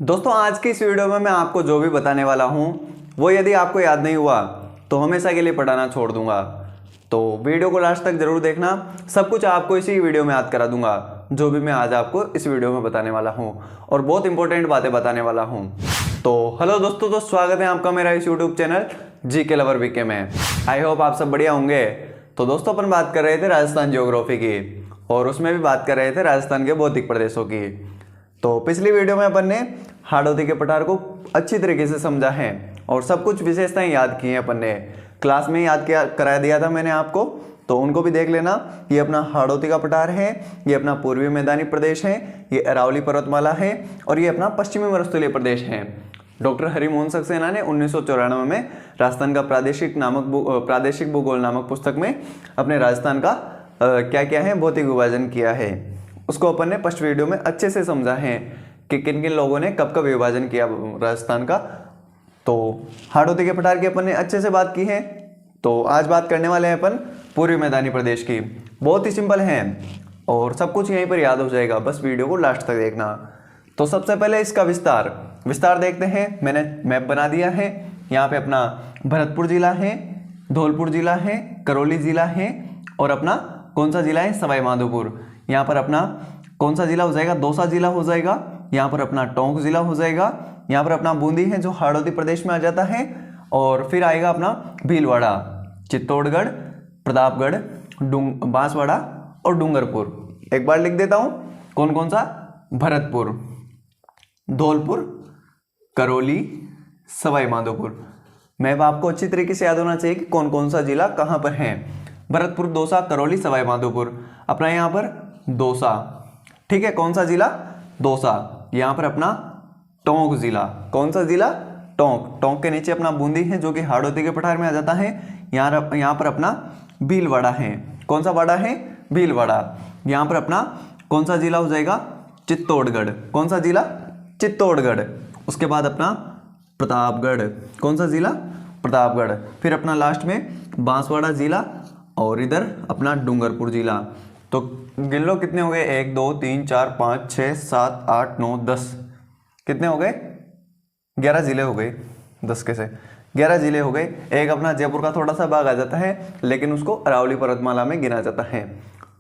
दोस्तों आज की इस वीडियो में मैं आपको जो भी बताने वाला हूं वो यदि आपको याद नहीं हुआ तो हमेशा के लिए पढ़ाना छोड़ दूंगा। तो वीडियो को लास्ट तक जरूर देखना, सब कुछ आपको इसी वीडियो में याद करा दूंगा जो भी मैं आज आपको इस वीडियो में बताने वाला हूं और बहुत इंपॉर्टेंट बातें बताने वाला हूं। तो हेलो दोस्तों, तो स्वागत है आपका मेरा इस YouTube channel GK lover BK में। आई होप आप सब बढ़िया होंगे। तो दोस्तों अपन बात कर रहे थे राजस्थान ज्योग्राफी की और उसमें भी बात कर रहे थे राजस्थान के भौतिक प्रदेशों की। तो पिछली वीडियो में अपन ने हाड़ौती के पठार को अच्छी तरीके से समझा है और सब कुछ विशेषताएं याद की हैं। अपन ने क्लास में याद किया करा दिया था मैंने आपको, तो उनको भी देख लेना। ये अपना हाड़ौती का पठार है, ये अपना पूर्वी मैदानी प्रदेश है, ये अरावली पर्वतमाला है और ये अपना पश्चिमी मरुस्थलीय प्रदेश है। डॉक्टर हरिमोहन सक्सेना ने 1994 में राजस्थान का प्रादेशिक भूगोल नामक पुस्तक में अपने राजस्थान का क्या क्या है भौतिक विभाजन किया है। उसको अपन ने फर्स्ट वीडियो में अच्छे से समझा है कि किन किन लोगों ने कब कब विभाजन किया राजस्थान का। तो हाड़ौती के पठार की अपन ने अच्छे से बात की है। तो आज बात करने वाले हैं अपन पूर्वी मैदानी प्रदेश की। बहुत ही सिंपल है और सब कुछ यहीं पर याद हो जाएगा, बस वीडियो को लास्ट तक देखना। तो सबसे पहले इसका विस्तार देखते हैं। मैंने मैप बना दिया है। यहाँ पे अपना भरतपुर जिला है, धौलपुर जिला है, करौली जिला है और अपना कौन सा जिला है, सवाई माधोपुर। यहाँ पर अपना कौन सा जिला हो जाएगा, दौसा जिला हो जाएगा। यहाँ पर अपना टोंक जिला हो जाएगा। यहाँ पर अपना बूंदी है जो हाड़ौती प्रदेश में आ जाता है। और फिर आएगा अपना भीलवाड़ा, चित्तौड़गढ़, प्रतापगढ़, बांसवाड़ा और डूंगरपुर। एक बार लिख देता हूँ कौन कौन सा, भरतपुर, धौलपुर, करौली, सवाई माधोपुर। मैप आपको अच्छी तरीके से याद होना चाहिए कि कौन कौन सा जिला कहाँ पर है। भरतपुर, दौसा, करौली, सवाई माधोपुर। अपना यहाँ पर दौसा, ठीक है। कौन सा जिला, दौसा। यहाँ पर अपना टोंक जिला, कौन सा जिला, टोंक के नीचे अपना बूंदी है जो कि हाड़ौती के पठार में आ जाता है। यहाँ पर अपना भीलवाड़ा है, कौन सा वाड़ा है, भीलवाड़ा। यहाँ पर अपना कौन सा जिला हो जाएगा, चित्तौड़गढ़, कौन सा जिला, चित्तौड़गढ़। उसके बाद अपना प्रतापगढ़, कौन सा जिला, प्रतापगढ़। फिर अपना लास्ट में बांसवाड़ा जिला और इधर अपना डूंगरपुर जिला। तो गिन लो कितने हो गए, 1 2 3 4 5 6 7 8 9 10, कितने हो गए, 11 जिले हो गए। 10 कैसे, 11 जिले हो गए। एक अपना जयपुर का थोड़ा सा भाग आ जाता है लेकिन उसको अरावली पर्वतमाला में गिना जाता है,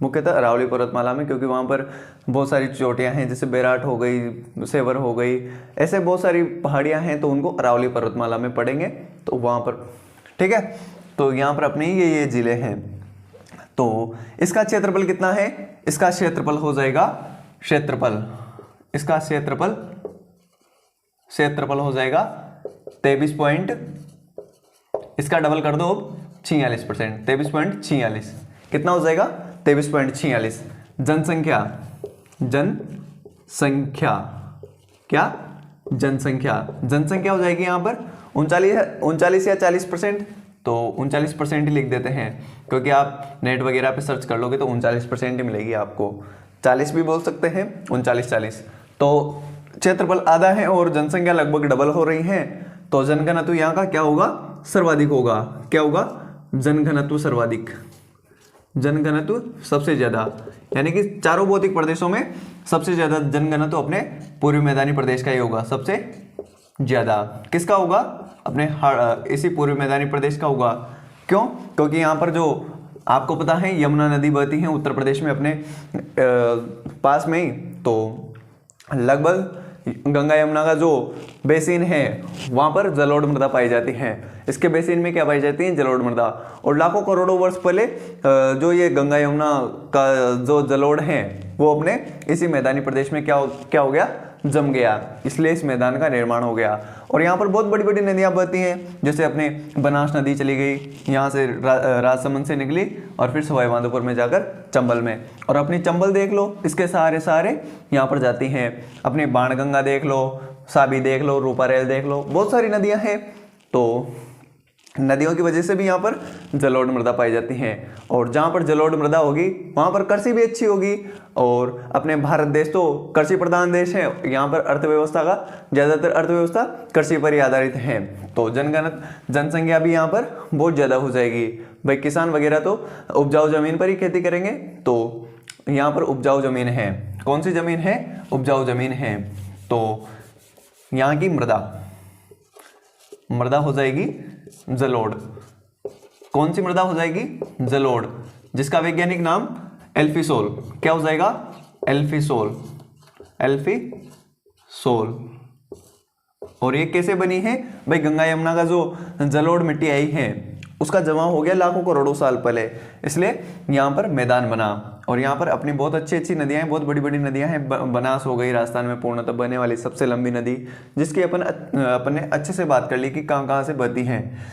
मुख्यतः अरावली पर्वतमाला में, क्योंकि वहाँ पर बहुत सारी चोटियाँ हैं, जैसे बैराट हो गई, सेवर हो गई, ऐसे बहुत सारी पहाड़ियाँ हैं, तो उनको अरावली पर्वतमाला में पढ़ेंगे तो वहाँ पर, ठीक है। तो यहाँ पर अपने ये जिले हैं। तो इसका क्षेत्रफल कितना है, इसका क्षेत्रफल हो जाएगा, इसका क्षेत्रफल हो जाएगा 23 पॉइंट, इसका डबल कर दो 46%, 23.46, कितना हो जाएगा, 23.46। जनसंख्या हो जाएगी यहाँ पर 39 या 40%। तो 39% ही लिख देते हैं, क्योंकि आप नेट वगैरह पे सर्च कर लोगे तो 39% ही मिलेगी आपको। 40 भी बोल सकते हैं, 39-40। तो क्षेत्रफल आधा है और जनसंख्या लगभग डबल हो रही है, तो जनघनत्व यहाँ का क्या होगा, सर्वाधिक होगा। क्या होगा, जनघनत्व सर्वाधिक, जनघनत्व सबसे ज्यादा, यानी कि चारों भौतिक प्रदेशों में सबसे ज्यादा जनघनत्व अपने पूर्वी मैदानी प्रदेश का ही होगा। सबसे ज्यादा किसका होगा, अपने इसी पूर्वी मैदानी प्रदेश का होगा। क्यों, क्योंकि यहाँ पर जो आपको पता है यमुना नदी बहती है उत्तर प्रदेश में अपने पास में ही, तो लगभग गंगा यमुना का जो बेसिन है वहाँ पर जलोढ़ मृदा पाई जाती है। इसके बेसिन में क्या पाई जाती है, जलोढ़ मृदा। और लाखों करोड़ों वर्ष पहले जो ये गंगा यमुना का जो जलोढ़ है वो अपने इसी मैदानी प्रदेश में क्या हो गया, जम गया, इसलिए इस मैदान का निर्माण हो गया। और यहाँ पर बहुत बड़ी बड़ी नदियाँ बहती हैं, जैसे अपने बनास नदी चली गई, यहाँ से राजसमंद से निकली और फिर सवाई माधोपुर में जाकर चंबल में, और अपनी चंबल देख लो, इसके सारे यहाँ पर जाती हैं। अपनी बाणगंगा देख लो, साबी देख लो, रूपारेल देख लो, बहुत सारी नदियाँ हैं। तो नदियों की वजह से भी यहाँ पर जलोढ़ मृदा पाई जाती है। और जहाँ पर जलोढ़ मृदा होगी वहाँ पर कृषि भी अच्छी होगी। और अपने भारत देश तो कृषि प्रधान देश है, यहाँ पर अर्थव्यवस्था का ज़्यादातर अर्थव्यवस्था कृषि पर ही आधारित है। तो जनसंख्या भी यहाँ पर बहुत ज़्यादा हो जाएगी। भाई किसान वगैरह तो उपजाऊ जमीन पर ही खेती करेंगे, तो यहाँ पर उपजाऊ जमीन है। कौन सी जमीन है? उपजाऊ जमीन है। तो यहाँ की मृदा, मृदा हो जाएगी जलोढ़। कौन सी मृदा हो जाएगी? जलोढ़, जिसका वैज्ञानिक नाम एल्फिसोल। क्या हो जाएगा? एल्फिसोल, एल्फिसोल। और ये कैसे बनी है भाई? गंगा यमुना का जो जलोढ़ मिट्टी आई है उसका जमा हो गया लाखों करोड़ों साल पहले, इसलिए यहाँ पर मैदान बना। और यहाँ पर अपनी बहुत अच्छी अच्छी नदियाँ हैं, बहुत बड़ी बड़ी नदियाँ हैं। बनास हो गई राजस्थान में पूर्णतः बहने वाली सबसे लंबी नदी, जिसकी अपन ने अच्छे से बात कर ली कि कहाँ कहाँ से बहती हैं।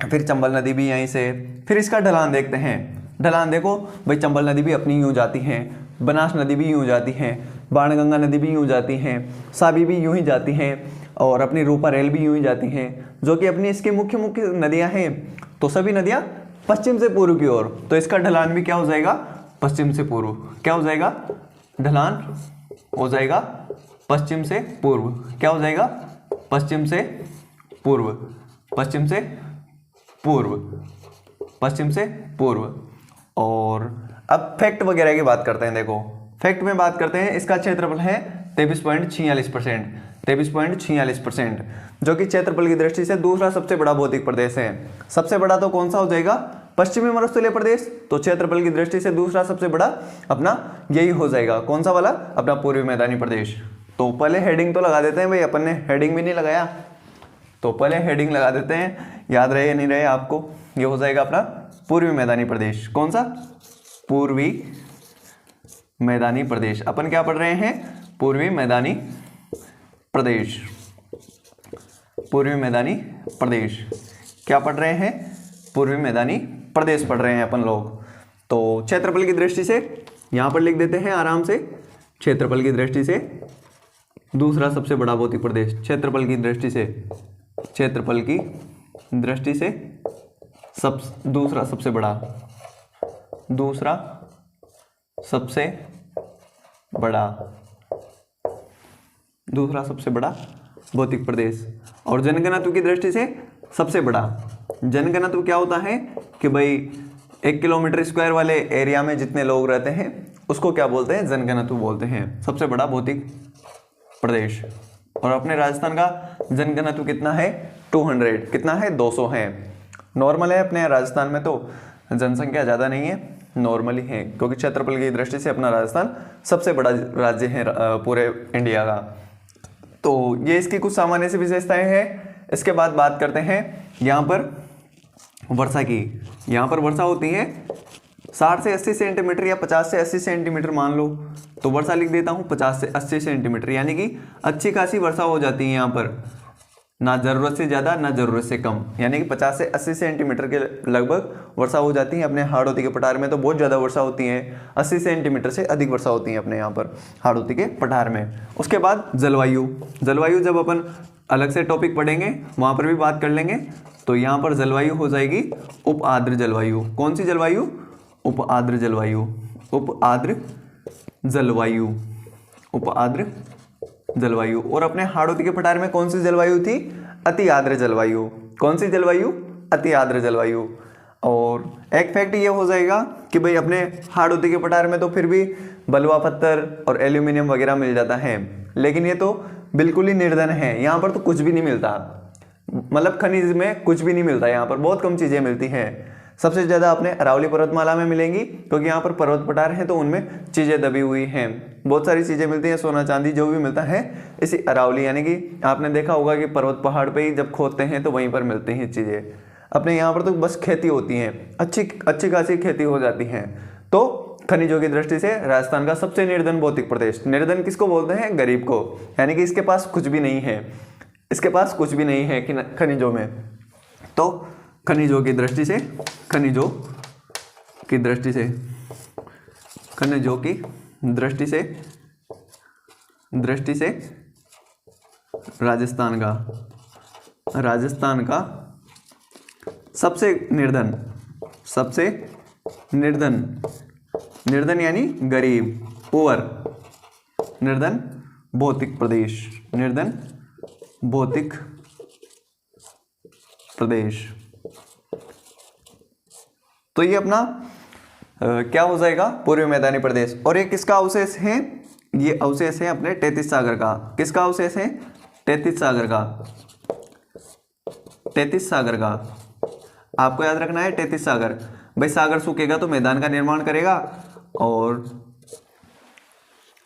फिर चंबल नदी भी यहीं से। फिर इसका ढलान देखते हैं। ढलान देखो भाई, चंबल नदी भी अपनी यूँ जाती है, बनास नदी भी यूँ जाती है, बाणगंगा नदी भी यूँ जाती हैं, साबी भी यूँ ही जाती हैं, और अपनी रूपा रेल भी यूँ ही जाती हैं, जो कि अपनी इसकी मुख्य मुख्य नदियाँ हैं। तो सभी नदियाँ पश्चिम से पूर्व की ओर, तो इसका ढलान भी क्या हो जाएगा? पश्चिम से पूर्व। क्या हो जाएगा? ढलान हो जाएगा पश्चिम से पूर्व। क्या हो जाएगा? पश्चिम से पूर्व, पश्चिम से पूर्व, पश्चिम से पूर्व। और अब फैक्ट वगैरह की बात करते हैं। देखो फैक्ट में बात करते हैं, इसका क्षेत्रफल है 23.46%, 23.46%, जो कि क्षेत्रफल की दृष्टि से दूसरा सबसे बड़ा भौतिक प्रदेश है। सबसे बड़ा तो कौन सा हो जाएगा? पश्चिमी मरुस्थलीय प्रदेश। तो क्षेत्रफल की दृष्टि से दूसरा सबसे बड़ा अपना यही हो जाएगा। कौन सा वाला? अपना पूर्वी मैदानी प्रदेश। तो पहले हेडिंग तो लगा देते हैं भाई, अपन ने हेडिंग भी नहीं लगाया, तो पहले हेडिंग लगा देते हैं, याद रहे या नहीं रहे आपको। ये हो जाएगा अपना पूर्वी मैदानी प्रदेश। कौन सा? पूर्वी मैदानी प्रदेश। अपन क्या पढ़ रहे हैं? पूर्वी मैदानी प्रदेश, पूर्वी मैदानी प्रदेश। क्या पढ़ रहे हैं? पूर्वी मैदानी प्रदेश पढ़ रहे हैं अपन लोग। तो क्षेत्रफल की दृष्टि से यहाँ पर लिख देते हैं आराम से, क्षेत्रफल की दृष्टि से दूसरा सबसे बड़ा भौतिक प्रदेश। क्षेत्रफल की दृष्टि से, क्षेत्रफल की दृष्टि से दूसरा सबसे बड़ा, दूसरा सबसे बड़ा, दूसरा सबसे बड़ा भौतिक प्रदेश। और जनघनत्व की दृष्टि से सबसे बड़ा। जनघनत्व क्या होता है कि भाई 1 किलोमीटर स्क्वायर वाले एरिया में जितने लोग रहते हैं उसको क्या बोलते हैं? जनघनत्व बोलते हैं, सबसे बड़ा भौतिक प्रदेश। और अपने राजस्थान का जनघनत्व कितना है? 200। कितना है? 200 है। नॉर्मल है अपने राजस्थान में, तो जनसंख्या ज़्यादा नहीं है, नॉर्मली है, क्योंकि क्षेत्रफल की दृष्टि से अपना राजस्थान सबसे बड़ा राज्य है पूरे इंडिया का। तो ये इसकी कुछ सामान्य सी विशेषताएं हैं। इसके बाद बात करते हैं यहाँ पर वर्षा की। यहाँ पर वर्षा होती है 60 से 80 सेंटीमीटर या 50 से 80 सेंटीमीटर मान लो, तो वर्षा लिख देता हूँ 50 से 80 सेंटीमीटर, यानी कि अच्छी खासी वर्षा हो जाती है यहाँ पर, ना ज़रूरत से ज़्यादा ना ज़रूरत से कम, यानी कि 50 से 80 सेंटीमीटर के लगभग वर्षा हो जाती है। अपने हाड़ौती के पठार में तो बहुत ज़्यादा वर्षा होती है, 80 सेंटीमीटर से अधिक वर्षा होती है अपने यहाँ पर हाड़ौती के पठार में। उसके बाद जलवायु। जलवायु जब अपन अलग से टॉपिक पढ़ेंगे वहाँ पर भी बात कर लेंगे। तो यहाँ पर जलवायु हो जाएगी उप आर्द्र जलवायु। कौन सी जलवायु? उप आर्द्र जलवायु, उप आर्द्र जलवायु, उप आर्द्र जलवायु। और अपने हाड़ौती के पठार में कौन सी जलवायु थी? अति आर्द्र जलवायु। कौन सी जलवायु? अति आर्द्र जलवायु। और एक फैक्ट ये हो जाएगा कि भाई अपने हाड़ौती के पठार में तो फिर भी बलुआ पत्थर और एल्यूमिनियम वगैरह मिल जाता है, लेकिन ये तो बिल्कुल ही निर्धन है, यहाँ पर तो कुछ भी नहीं मिलता, मतलब खनिज में कुछ भी नहीं मिलता, यहाँ पर बहुत कम चीज़ें मिलती हैं। सबसे ज़्यादा अपने अरावली पर्वतमाला में मिलेंगी, क्योंकि यहाँ पर पर्वत पठार हैं तो उनमें चीज़ें दबी हुई हैं, बहुत सारी चीज़ें मिलती हैं, सोना चांदी जो भी मिलता है इसी अरावली, यानी कि आपने देखा होगा कि पर्वत पहाड़ पे ही जब खोदते हैं तो वहीं पर मिलती हैं चीज़ें। अपने यहाँ पर तो बस खेती होती है, अच्छी खासी खेती हो जाती है। तो खनिजों की दृष्टि से राजस्थान का सबसे निर्धन भौतिक प्रदेश। निर्धन किसको बोलते हैं? गरीब को, यानी कि इसके पास कुछ भी नहीं है, इसके पास कुछ भी नहीं है खनिजों में। तो खनिजों की दृष्टि से, खनिजों की दृष्टि से, खनिजों की दृष्टि से, दृष्टि से राजस्थान का सबसे निर्धन, सबसे निर्धन, निर्धन यानी गरीब, पुअर, निर्धन भौतिक प्रदेश, निर्धन भौतिक प्रदेश। तो ये अपना क्या हो जाएगा? पूर्वी मैदानी प्रदेश। और ये किसका अवशेष है? ये अवशेष है अपने तैतीस सागर का। किसका अवशेष है? 33 सागर का, 33 सागर का आपको याद रखना है। 33 सागर, भाई सागर सूखेगा तो मैदान का निर्माण करेगा, और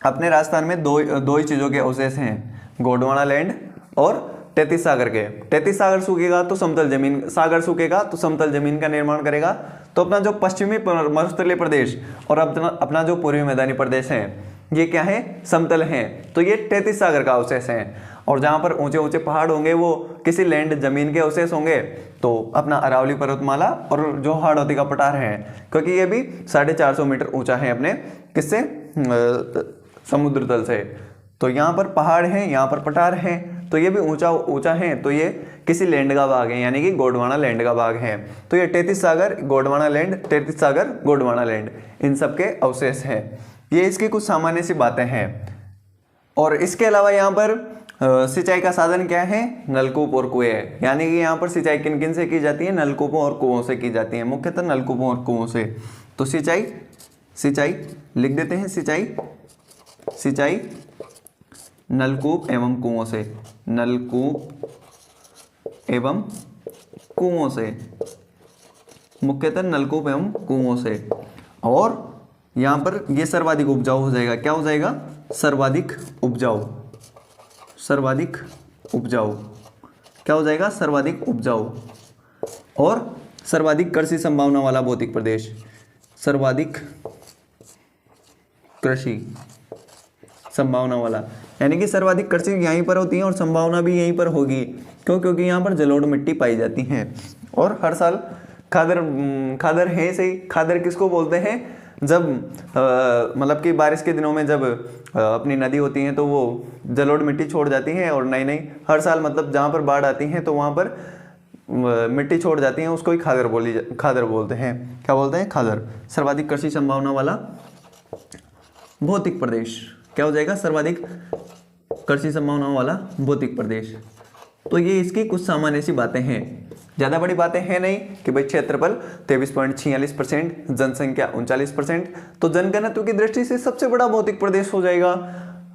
अपने राजस्थान में दो ही चीजों के अवशेष हैं, गोंडवाना लैंड और 33 सागर के। 33 सागर सूखेगा तो समतल जमीन, सागर सूखेगा तो समतल जमीन का निर्माण करेगा। तो अपना जो पश्चिमी मरुस्थलीय प्रदेश और अपना जो पूर्वी मैदानी प्रदेश है, ये क्या है, समतल हैं। तो ये 33 सागर का अवशेष है। और जहाँ पर ऊंचे ऊंचे पहाड़ होंगे वो किसी लैंड जमीन के अवशेष होंगे, तो अपना अरावली पर्वतमाला और जो हाड़ौती का पठार है, क्योंकि ये भी 450 मीटर ऊंचा है अपने किससे, समुद्र तल से। तो यहाँ पर पहाड़ है, यहाँ पर पठार है, तो ये भी ऊंचा ऊंचा है, तो ये किसी लैंड का भाग है, यानी कि गोंडवाना लैंड का भाग है। तो ये 33 सागर गोंडवाना लैंड, 33 सागर गोंडवाना लैंड, इन सब के अवशेष हैं। ये इसकी कुछ सामान्य सी बातें हैं। और इसके अलावा यहाँ पर सिंचाई का साधन क्या है, नलकूप और कुएं, यानी कि यहाँ पर सिंचाई किन किन से की जाती है, नलकूपों और कुओं से की जाती है, मुख्यतः नलकूपों और कुओं से। तो सिंचाई लिख देते हैं, सिंचाई नलकूप एवं कुओं से, नलकूप एवं कुओं से, मुख्यतः नलकूप एवं कुओं से। और यहाँ पर ये सर्वाधिक उपजाऊ हो जाएगा, क्या हो जाएगा, सर्वाधिक उपजाऊ, सर्वाधिक उपजाऊ, क्या हो जाएगा, सर्वाधिक उपजाऊ। और सर्वाधिक कृषि संभावना वाला भौतिक प्रदेश, सर्वाधिक कृषि संभावना वाला, यानी कि सर्वाधिक कृषि यहीं पर होती है और संभावना भी यहीं पर होगी। क्यों, क्योंकि यहाँ पर जलोढ़ मिट्टी पाई जाती है। और हर साल खादर है सही, खादर किसको बोलते हैं, जब मतलब कि बारिश के दिनों में जब अपनी नदी होती है तो वो जलोढ़ मिट्टी छोड़ जाती है, और नई नई हर साल मतलब जहाँ पर बाढ़ आती है तो वहाँ पर मिट्टी छोड़ जाती है, उसको ही खादर बोलते हैं। क्या बोलते हैं, खादर। सर्वाधिक कृषि संभावना वाला भौतिक प्रदेश क्या हो जाएगा, सर्वाधिक कृषि संभावना वाला भौतिक प्रदेश। तो ये इसकी कुछ सामान्य सी बातें हैं, ज़्यादा बड़ी बातें हैं नहीं कि भाई क्षेत्रफल 23.46%, जनसंख्या 39%, तो जनघनत्व की दृष्टि से सबसे बड़ा भौतिक प्रदेश हो जाएगा।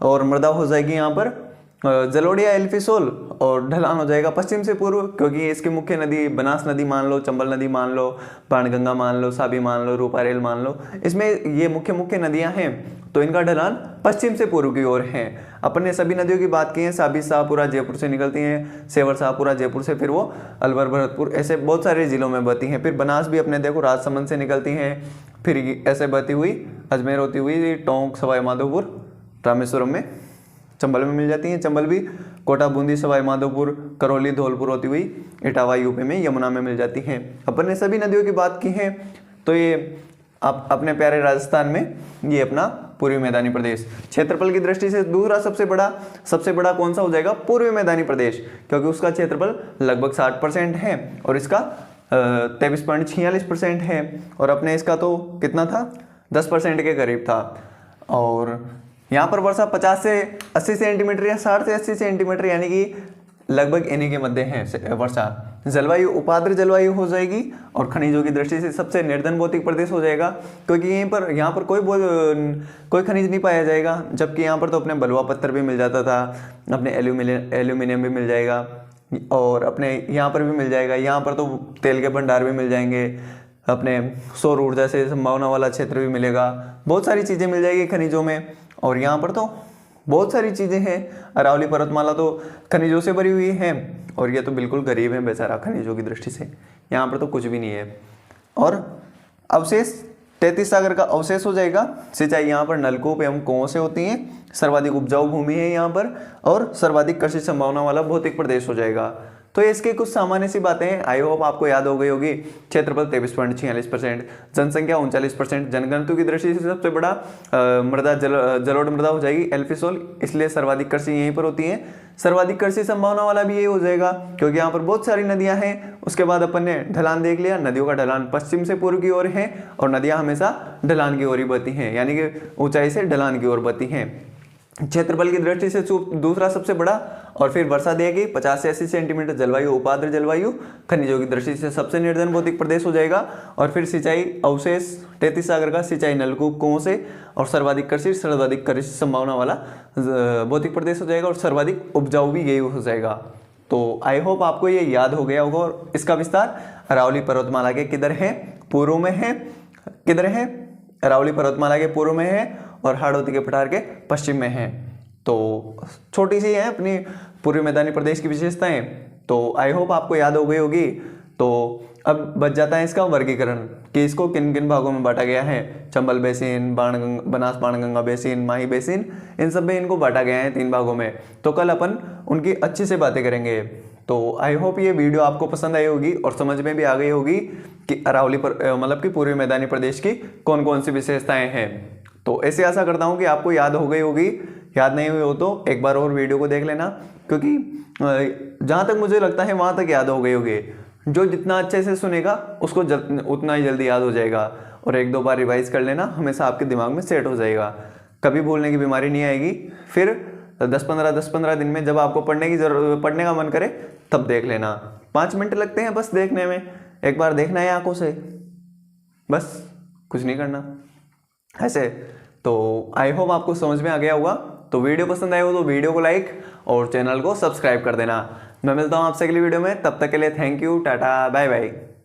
और मृदा हो जाएगी यहाँ पर जलोढ़िया एल्फिसोल, और ढलान हो जाएगा पश्चिम से पूर्व, क्योंकि इसकी मुख्य नदी बनास नदी मान लो, चंबल नदी मान लो, बाणगंगा मान लो, साबी मान लो, रूपारेल मान लो, इसमें ये मुख्य नदियां हैं, तो इनका ढलान पश्चिम से पूर्व की ओर है। अपन ने सभी नदियों की बात की है, साबी शाहपुरा जयपुर से निकलती हैं, सेवर शाहपुरा जयपुर से, फिर वो अलवर भरतपुर, ऐसे बहुत सारे जिलों में बहती हैं। फिर बनास भी अपने देखो राजसमंद से निकलती हैं, फिर ऐसे बहती हुई अजमेर होती हुई टोंक, सवाई माधोपुर, रामेश्वरम में, चंबल में मिल जाती हैं। चंबल भी कोटा, बूंदी, सवाई माधोपुर, करौली, धौलपुर होती हुई इटावा यूपी में, यमुना में मिल जाती हैं। अपन ने सभी नदियों की बात की है। तो ये अपने प्यारे राजस्थान में ये अपना पूर्वी मैदानी प्रदेश, क्षेत्रफल की दृष्टि से दूसरा सबसे बड़ा कौन सा हो जाएगा, पूर्वी मैदानी प्रदेश, क्योंकि उसका क्षेत्रफल लगभग 60% है और इसका 23.46% है। और अपने इसका तो कितना था, 10% के करीब था। और यहाँ पर वर्षा 50 से 80 सेंटीमीटर या 60 से 80 सेंटीमीटर, यानी कि लगभग इन्हीं के मध्य है वर्षा। जलवायु उपाद्र जलवायु हो जाएगी और खनिजों की दृष्टि से सबसे निर्धन भौतिक प्रदेश हो जाएगा, क्योंकि यहाँ पर कोई खनिज नहीं पाया जाएगा। जबकि यहाँ पर तो अपने बलुआ पत्थर भी मिल जाता था, अपने एल्यूमिनियम भी मिल जाएगा, और अपने यहाँ पर भी मिल जाएगा। यहाँ पर तो तेल के भंडार भी मिल जाएंगे, अपने सौर ऊर्जा से संभावना वाला क्षेत्र भी मिलेगा, बहुत सारी चीज़ें मिल जाएगी खनिजों में। और यहाँ पर तो बहुत सारी चीज़ें हैं। अरावली पर्वतमाला तो खनिजों से भरी हुई है, और ये तो बिल्कुल गरीब है बेचारा खनिजों की दृष्टि से, यहाँ पर तो कुछ भी नहीं है। और अवशेष 33 सागर का अवशेष हो जाएगा। सिंचाई यहाँ पर नलकूप एवं कुओं से होती है, सर्वाधिक उपजाऊ भूमि है यहाँ पर, और सर्वाधिक कृषि संभावना वाला भौतिक प्रदेश हो जाएगा। तो इसकी कुछ सामान्य सी बातें हैं, आई होप आपको याद हो गई होगी। क्षेत्रफल 23.46%, जनसंख्या 39%, जनघनत्व की दृष्टि से सबसे बड़ा मृदा जलोढ़ मृदा हो जाएगी एल्फिसोल, इसलिए सर्वाधिक कृषि यहीं पर होती है। सर्वाधिक कृषि संभावना वाला भी यही हो जाएगा, क्योंकि यहाँ पर बहुत सारी नदियां हैं। उसके बाद अपन ने ढलान देख लिया, नदियों का ढलान पश्चिम से पूर्व की ओर है, और नदियां हमेशा ढलान की ओर ही बहती हैं, यानी कि ऊंचाई से ढलान की ओर बहती हैं। क्षेत्रफल की दृष्टि से दूसरा सबसे बड़ा, और फिर वर्षा देगी 50 से 80 सेंटीमीटर, जलवायु उपाद्र जलवायु, खनिजों की दृष्टि से सबसे निर्धन भौतिक प्रदेश हो जाएगा। और फिर सिंचाई अवशेष 33 सागर का, सिंचाई नलकूप कुओं से, और सर्वाधिक कृषि संभावना वाला भौतिक प्रदेश हो जाएगा, और सर्वाधिक उपजाऊ भी यही हो जाएगा। तो आई होप आपको ये याद हो गया होगा। और इसका विस्तार अरावली पर्वतमाला के किधर है, पूर्व में है, किधर है, अरावली पर्वतमाला के पूर्व में है, और हाड़ौती के पठार के पश्चिम में है। तो छोटी सी है अपनी पूर्वी मैदानी प्रदेश की विशेषताएं। तो आई होप आपको याद हो गई होगी। तो अब बच जाता है इसका वर्गीकरण कि इसको किन किन भागों में बांटा गया है। चंबल बेसिन, बनास बाणगंगा बेसिन, माही बेसिन, इन सब में इनको बांटा गया है 3 भागों में। तो कल अपन उनकी अच्छी से बातें करेंगे। तो आई होप ये वीडियो आपको पसंद आई होगी और समझ में भी आ गई होगी कि अरावली पर मतलब कि पूर्वी मैदानी प्रदेश की कौन कौन सी विशेषताएं हैं। तो ऐसे आशा करता हूँ कि आपको याद हो गई होगी। याद नहीं हुई हो तो एक बार और वीडियो को देख लेना, क्योंकि जहाँ तक मुझे लगता है वहाँ तक याद हो गई होगी। जो जितना अच्छे से सुनेगा उसको उतना ही जल्दी याद हो जाएगा। और 1-2 बार रिवाइज कर लेना, हमेशा आपके दिमाग में सेट हो जाएगा, कभी भूलने की बीमारी नहीं आएगी। फिर 10-15 दिन में जब आपको पढ़ने का मन करे तब देख लेना। 5 मिनट लगते हैं बस देखने में, एक बार देखना है आंखों से, बस कुछ नहीं करना ऐसे। तो आई होप आपको समझ में आ गया होगा। तो वीडियो पसंद आया हो तो वीडियो को लाइक और चैनल को सब्सक्राइब कर देना। मैं मिलता हूँ आपसे अगली वीडियो में, तब तक के लिए thank you, tata, bye bye.